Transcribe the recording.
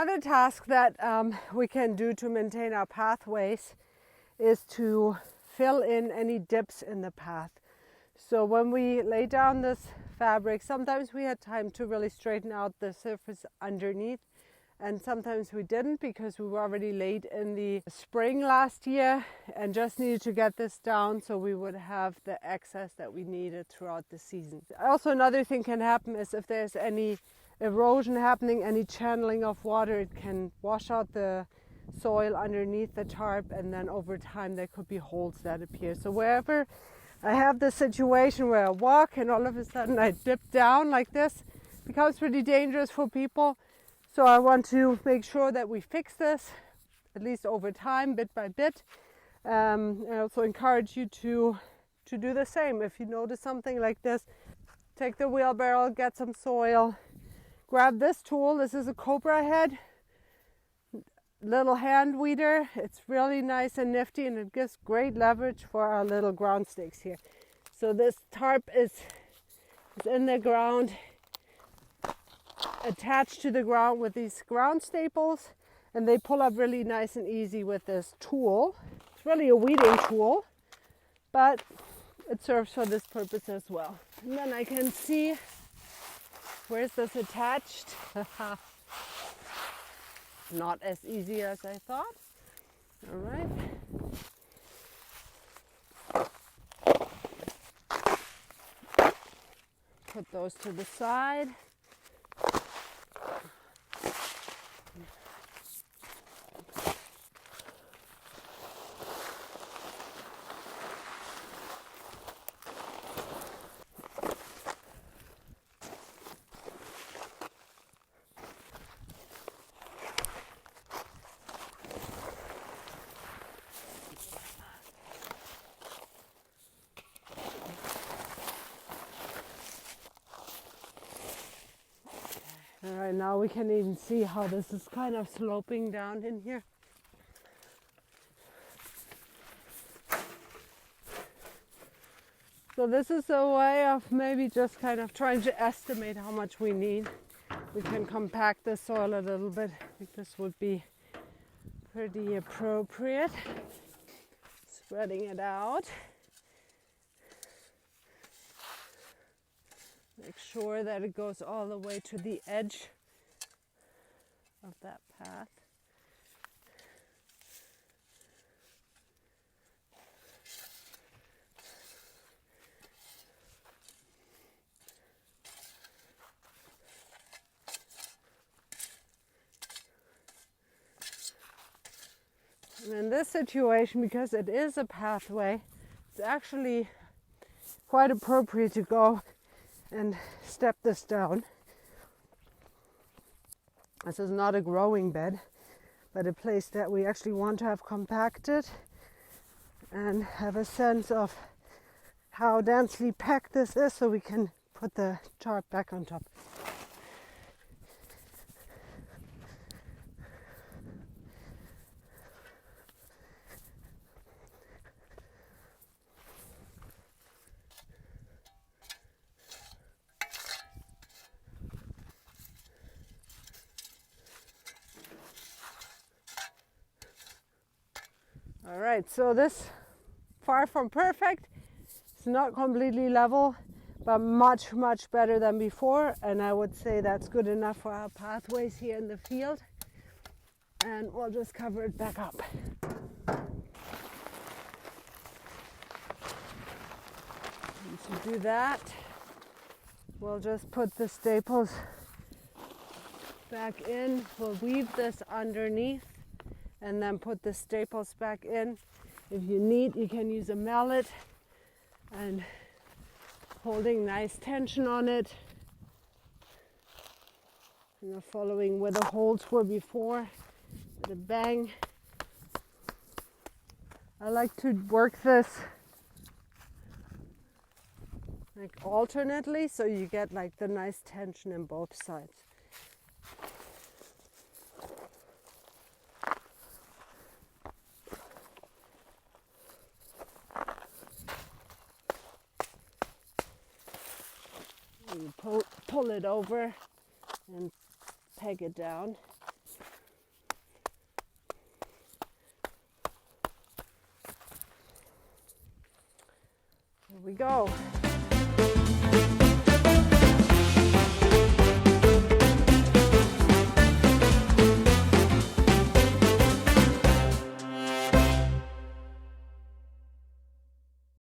Another task that we can do to maintain our pathways is to fill in any dips in the path. So when we lay down this fabric, sometimes we had time to really straighten out the surface underneath, and sometimes we didn't because we were already late in the spring last year and just needed to get this down so we would have the excess that we needed throughout the season. Also, another thing can happen is if there's any erosion happening, any channeling of water, it can wash out the soil underneath the tarp, and then over time there could be holes that appear. So wherever I have this situation where I walk and all of a sudden I dip down like this, it becomes pretty dangerous for people. So I want to make sure that we fix this, at least over time, bit by bit. I also encourage you to do the same. If you notice something like this, take the wheelbarrow, get some soil, grab this tool. This is a cobra head, little hand weeder. It's really nice and nifty, and it gives great leverage for our little ground stakes here. So this tarp is in the ground, attached to the ground with these ground staples, and they pull up really nice and easy with this tool. It's really a weeding tool, but it serves for this purpose as well. And then I can see, where's this attached? Not as easy as I thought. All right. Put those to the side. All right, now we can even see how this is kind of sloping down in here. So this is a way of maybe just kind of trying to estimate how much we need. We can compact the soil a little bit. I think this would be pretty appropriate. Spreading it out. Make sure that it goes all the way to the edge of that path. And in this situation, because it is a pathway, it's actually quite appropriate to go and step this down. This is not a growing bed, but a place that we actually want to have compacted and have a sense of how densely packed this is, so we can put the tarp back on top. All right, so this, far from perfect. It's not completely level, but much, much better than before. And I would say that's good enough for our pathways here in the field. And we'll just cover it back up. And to do that, we'll just put the staples back in. We'll weave this underneath and then put the staples back in. If you need, you can use a mallet and holding nice tension on it. You know, following where the holes were before, with a bang. I like to work this like alternately, so you get like the nice tension in both sides. You pull it over and peg it down. Here we go.